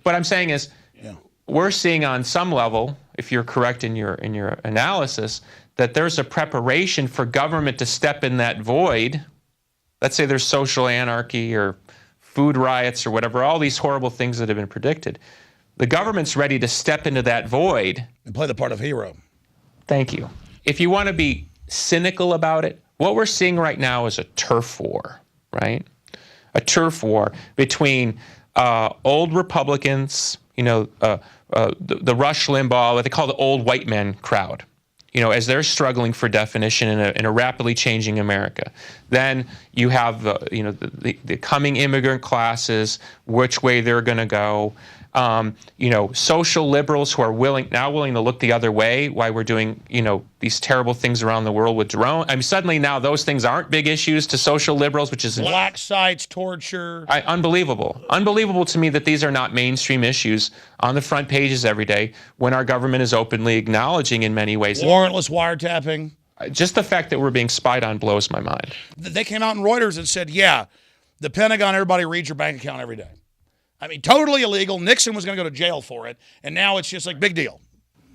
what I'm saying is, we're seeing on some level, if you're correct in your analysis, that there's a preparation for government to step in that void. Let's say there's social anarchy or food riots or whatever, all these horrible things that have been predicted. The government's ready to step into that void. And play the part of hero. Thank you. If you want to be cynical about it, what we're seeing right now is a turf war, right? A turf war between old Republicans, the Rush Limbaugh, what they call the old white man crowd, as they're struggling for definition in a rapidly changing America. Then you have the coming immigrant classes, which way they're going to go. Social liberals who are now willing to look the other way while we're doing, these terrible things around the world with drones. I mean, suddenly now those things aren't big issues to social liberals, which is black sites, torture. Unbelievable. Unbelievable to me that these are not mainstream issues on the front pages every day when our government is openly acknowledging in many ways. Warrantless wiretapping. Just the fact that we're being spied on blows my mind. They came out in Reuters and said, yeah, the Pentagon, everybody reads your bank account every day. I mean, totally illegal. Nixon was going to go to jail for it, and now it's just like big deal.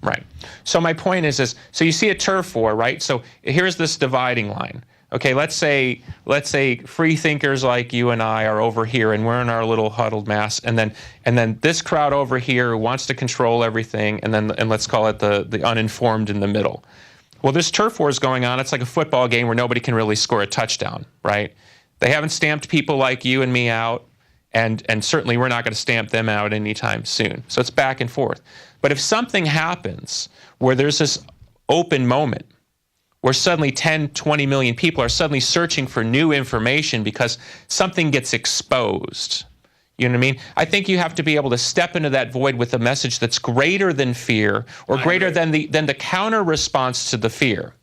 Right. So my point is this. So you see a turf war, right? So here's this dividing line. Okay, let's say free thinkers like you and I are over here, and we're in our little huddled mass, and then this crowd over here who wants to control everything, and let's call it the uninformed in the middle. Well, this turf war is going on. It's like a football game where nobody can really score a touchdown, right? They haven't stamped people like you and me out. And certainly we're not going to stamp them out anytime soon. So it's back and forth. But if something happens where there's this open moment where suddenly 10, 20 million people are suddenly searching for new information because something gets exposed, you know what I mean? I think you have to be able to step into that void with a message that's greater than fear or greater than the counter response to the fear.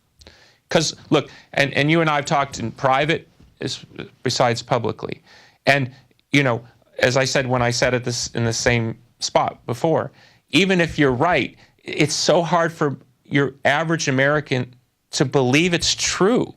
Because, look, and you and I have talked in private besides publicly. And as I said when I said it in the same spot before, even if you're right, it's so hard for your average American to believe it's true.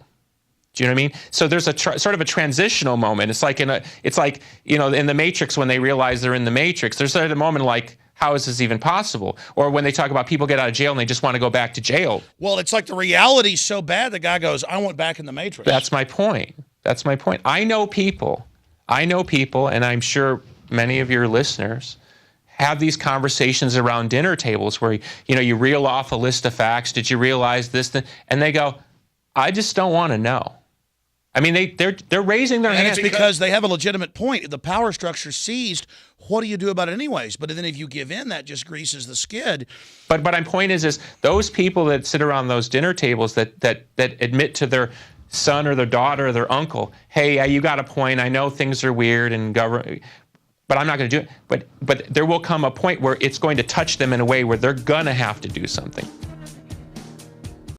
Do you know what I mean? So there's a sort of a transitional moment. It's like in the Matrix when they realize they're in the Matrix. There's sort of a moment like, how is this even possible? Or when they talk about people get out of jail and they just want to go back to jail. Well, it's like the reality's so bad the guy goes, I want back in the Matrix. That's my point. That's my point. I know people, and I'm sure many of your listeners have these conversations around dinner tables where, you reel off a list of facts. Did you realize this? And they go, I just don't want to know. I mean, they're raising their hands. It's because they have a legitimate point. The power structure seized. What do you do about it anyways? But then if you give in, that just greases the skid. But my point is those people that sit around those dinner tables that admit to their son or their daughter or their uncle, hey, you got a point. I know things are weird and government, but I'm not going to do it. But there will come a point where it's going to touch them in a way where they're going to have to do something.